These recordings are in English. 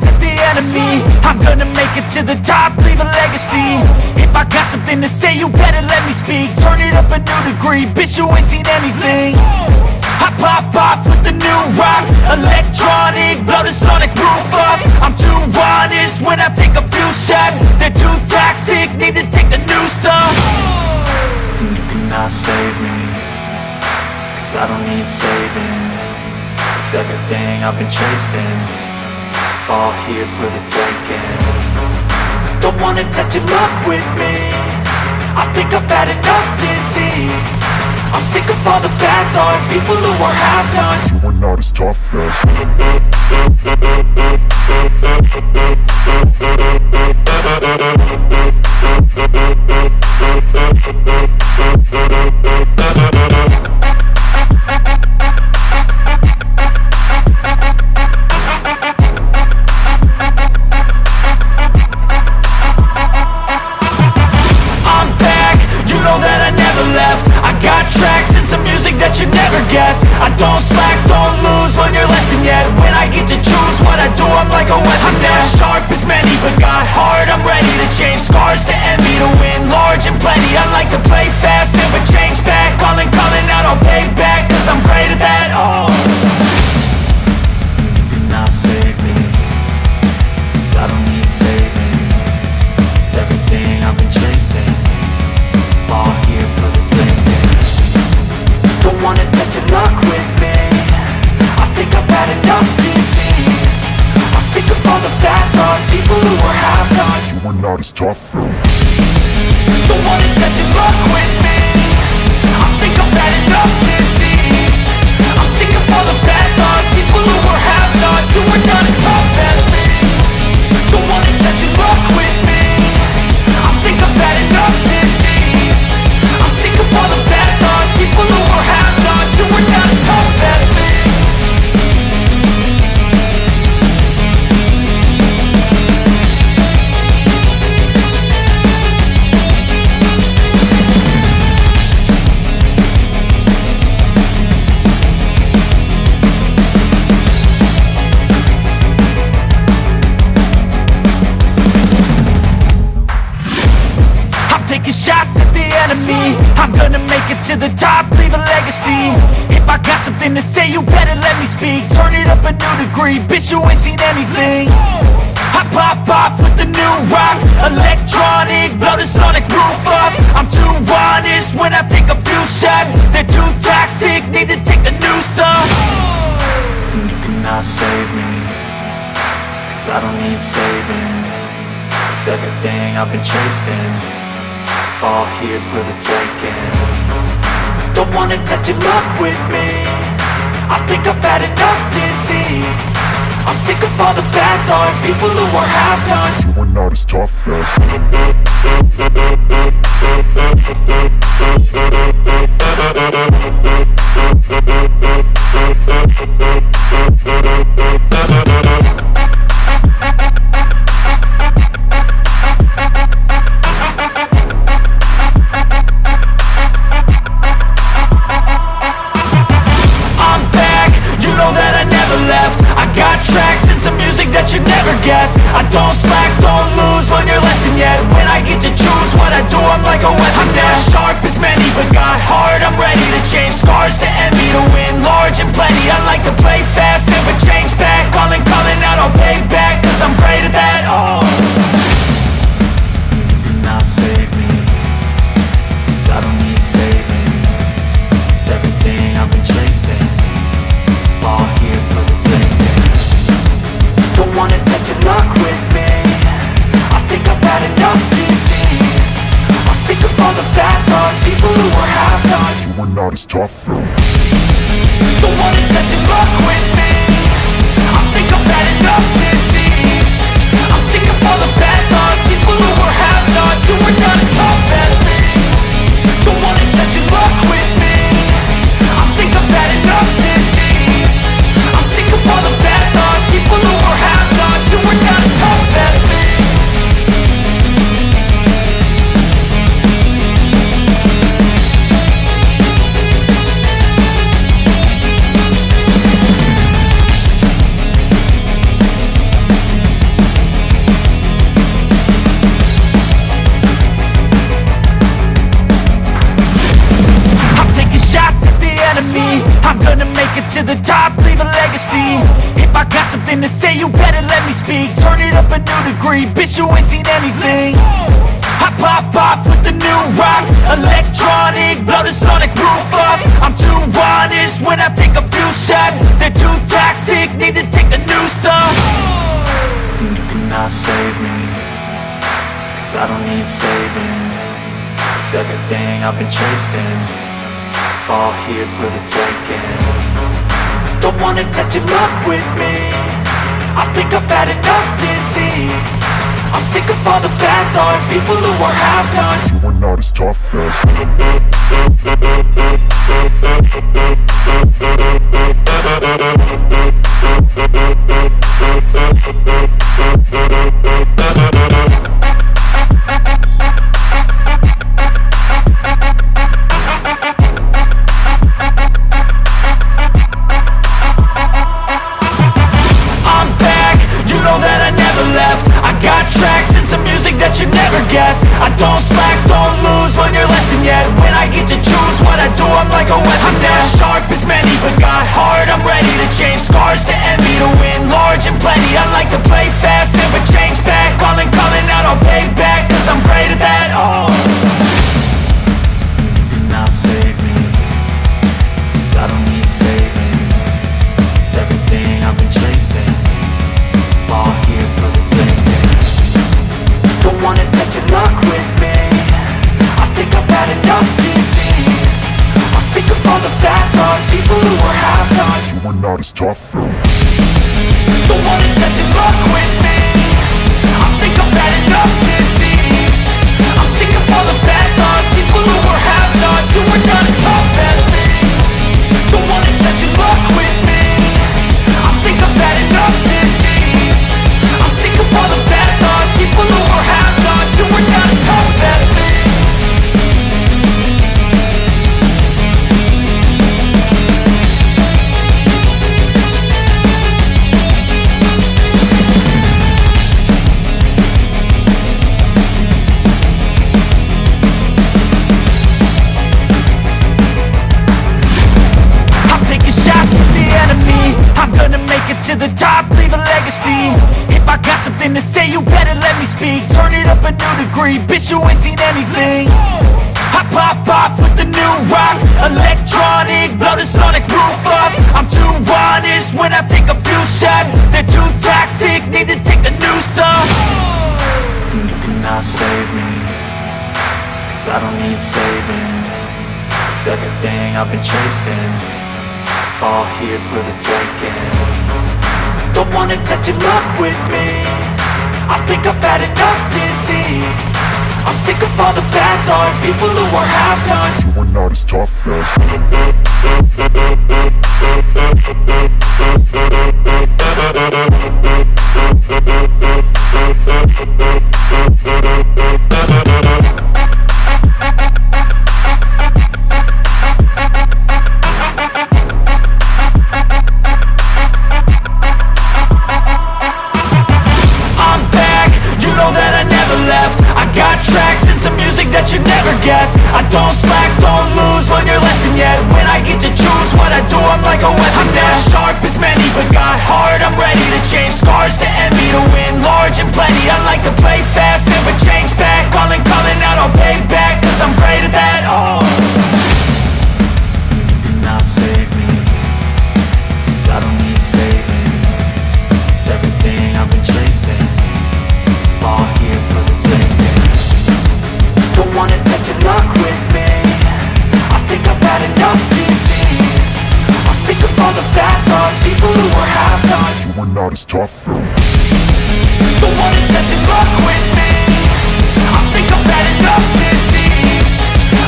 shots at the enemy. I'm gonna make it to the top, leave a legacy. If I got something to say, you better let me speak. Turn it up a new degree, bitch, you ain't seen anything. I pop off with the new rock, electronic, blow the sonic roof up. I'm too honest when I take a few shots. They're too toxic, need to take the noose off. And you cannot save me, cause I don't need saving. It's everything I've been chasing, all here for the taking. Don't wanna test your luck with me, I think I've had enough disease. I'm sick of all the bad thoughts, people who are half-nots. You are not as tough as I'm back, you know that I never left. I got tracks and some music that you never guess. I don't slack, don't lose, learn your lesson yet. When I get to choose what I do, I'm like a weapon. I'm not sharp as many, but got heart. I'm ready to change scars to envy, to win large and plenty. I like to play fast, never change back. Calling out, I'll pay back, cause I'm great at that. Oh, you cannot save me, cause I don't need saving. It's everything I've been chasing, all here for the taking. Don't wanna test your luck with me, I think I've had enough disease. I'm sick of all the bad thoughts, people who are half-nots. you are not as tough as Don't wanna test your luck with me, I think I've had enough disease. I'm sick of all the bad thoughts, people who are half-nots, who are not as tough as me. Don't wanna test your luck with me, I think I've had enough disease. I'm sick of all the bad thoughts, people who are half-nots, who are not as tough as me. Taking shots at the enemy. I'm gonna make it to the top, leave a legacy. If I got something to say, you better let me speak. Turn it up a new degree, bitch, you ain't seen anything. I pop off with the new rock, electronic, blow the sonic roof up. I'm too honest when I take a few shots. They're too toxic, need to take the noose off. And you cannot save me, cause I don't need saving. It's everything I've been chasing, all here for the taking. Don't wanna test your luck with me, I think I've had enough disease. I'm sick of all the bad thoughts, people who are half-nots. you are not as tough as I don't slack, don't lose, learn your lesson yet. When I get to choose what I do, I'm like a weapon. I'm not sharp as many, but got heart. I'm ready to change scars to envy, to win large and plenty. I like to play fast, never change back. Calling out, I'll pay back, cause I'm great at that. Oh, you cannot save me, cause I don't need saving. It's everything I've been chasing, all here for the taking. Don't wanna test your luck with me, I think I've had enough disease. I'm sick of all the bad thoughts, people who are half-nots. you are not as tough as Don't wanna test your luck with me, I think I've had enough disease. I'm sick of all the bad thoughts, people who are half-nots, who are not as tough as me. Don't wanna test your luck with me, I think I've had enough disease. I'm sick of all the bad thoughts, people who are half-nots, who are not as tough as me. something to say, you better let me speak. Turn it up a new degree, bitch, you ain't seen anything. I pop off with the new rock, electronic, blow the sonic roof up. I'm too honest when I take a few shots. They're too toxic, need to take a new song. And you cannot save me, 'cause I don't need saving. It's everything I've been chasing, all here for the taking. Don't wanna test your luck with me, I think I've had enough disease. I'm sick of all the bad thoughts, people who are half-nots. You are not as tough as I'm back, you know that I never left. I got tracks and some music that you never guess. I don't slack, don't lose, learn your lesson yet. When I get to choose what I do, I'm like a weapon. I'm not sharp as many, but got heart. I'm ready to change scars to envy, to win large and plenty. I like to play fast, never change back. Calling out, I'll pay back, 'cause I'm great at that. Oh, you cannot save me, 'cause I don't need saving. It's everything I've been chasing, all here for the taking. Don't wanna test your luck with me, I think I've had enough disease. I'm sick of all the bad thoughts, people who are half-nots. you are not as tough as Don't wanna test your luck with me, I think I've had enough disease. I'm sick of all the bad thoughts, people who are half-nots, who are not as tough as me. Don't wanna test your luck with me, I think I've had enough disease. I'm sick of all the bad thoughts, people who are half-nots, who are not as tough as me. I'm taking shots at the enemy, I'm gonna make it to the top, leave a legacy. If I got something to say, you better let me speak. Turn it up a new degree, bitch, you ain't seen anything. I pop off with the new rock, electronic, blow the sonic roof up. I'm too honest when I take a few shots. They're too toxic, need to take a new song. And you cannot save me, 'cause I don't need saving. It's everything I've been chasing, all here for the taking. Don't wanna test your luck with me, I think I've had enough disease. I'm sick of all the bad thoughts, people who are half-nots. you are not as tough as I'm back, you know that I never left. I got tracks and some music that you never guess. I don't slack, don't lose, learn your lesson yet. When I get to choose what I do, I'm like a weapon. I'm not sharp as many, but got heart. I'm ready to change scars to envy, to win large and plenty. I like to play fast, never change back. Calling out, I'll pay back, 'cause I'm great at that. Oh, you cannot save me, 'cause I don't need saving. It's everything I've been chasing, all here for the taking. Don't wanna test your luck with me, I think I've had enough disease. I'm sick of all the bad thoughts, people who are half-nots. you are not as tough as Don't wanna test your luck with me, I think I've had enough disease.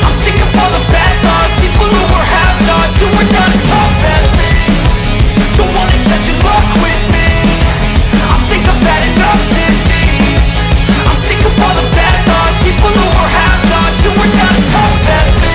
I'm sick of all the bad thoughts, people who are half-nots, who are not as tough as me. Don't wanna test your luck with me, I think I've had enough disease. I'm sick of all the bad thoughts, people who are half-nots, who are not as tough as me.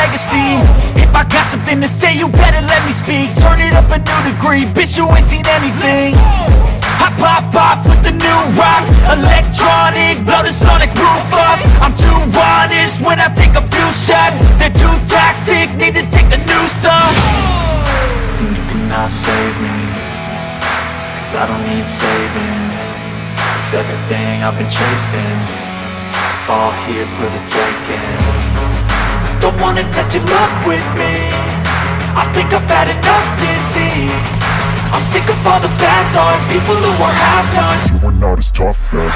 legacy. If I got something to say, you better let me speak. Turn it up a new degree, bitch, you ain't seen anything. I pop off with the new rock, electronic, blow the sonic roof up. I'm too honest when I take a few shots. They're too toxic, need to take the noose off. And you cannot save me, 'cause I don't need saving. It's everything I've been chasing, all here for the taking. Don't wanna test your luck with me, I think I've had enough disease. I'm sick of all the bad thoughts, people who are half-nots. You are not as tough as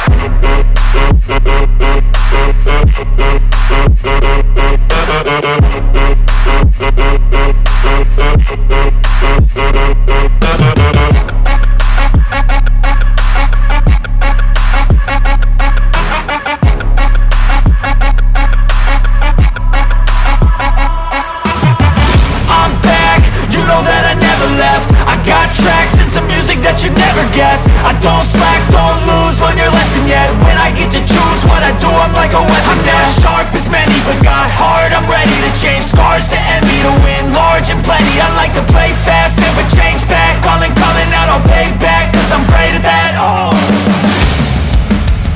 I'm back, you know that I never left. I got tracks and some music that you never guessed. I don't slack, don't lose, learn your lesson yet. When I get to choose what I do, I'm like a weapon. I'm not sharp as many, but got hard. I'm ready to change scars to envy, to win large and plenty. I like to play fast, never change back. Calling out, I'll pay back, 'cause I'm great at that. Oh,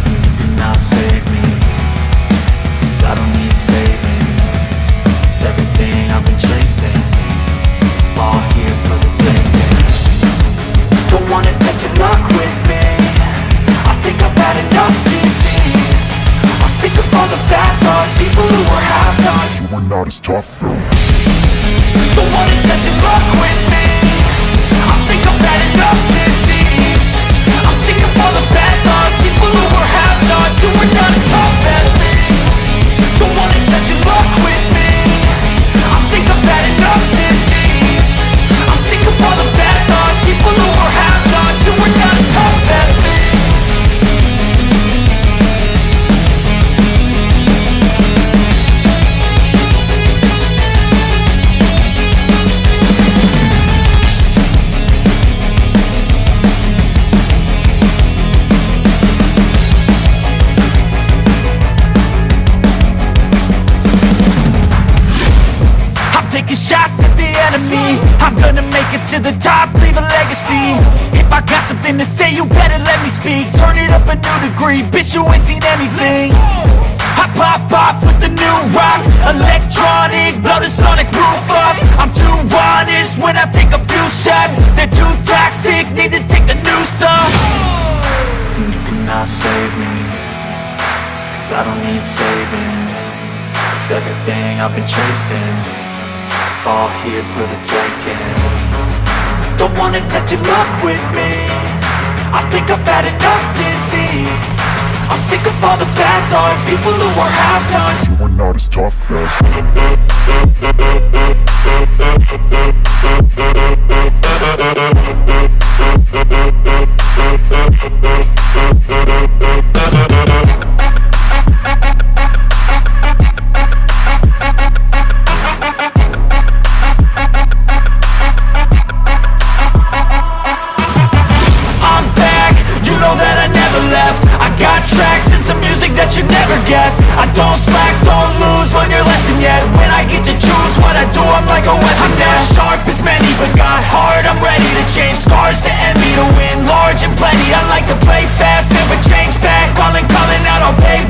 you cannot save me, 'cause I don't need saving. It's everything I've been chasing, all here for the taking. Don't wanna test your luck with me, I think I've had enough disease. I'm sick of all the bad thoughts, people who are half-nots. you are not as tough as Don't wanna test your luck with me, I think I've had enough disease. I'm sick of all the bad thoughts, people who are half-nots, who are not as tough as me. Don't wanna test your luck with me, I think I've had enough disease. I'm sick of all the bad thoughts, people who are half-nots, who are not as tough as me. Taking shots at the enemy, I'm gonna make it to the top, leave a legacy. If I got something to say, you better let me speak. Turn it up a new degree, bitch, you ain't seen anything. I pop off with the new rock, electronic, blow the sonic roof up. I'm too honest when I take a few shots. They're too toxic, need to take the noose off. And you cannot save me, 'cause I don't need saving. It's everything I've been chasing, all here for the taking. Don't wanna test your luck with me, I think I've had enough disease. I'm sick of all the bad thoughts, people who are half-nots. you are not as tough as I don't slack, don't lose, learn your lesson yet. When I get to choose what I do, I'm like a weapon. I'm not sharp as many, but got hard. I'm ready to change scars to envy, to win large and plenty. I like to play fast, never change back. Calling out, I'll pay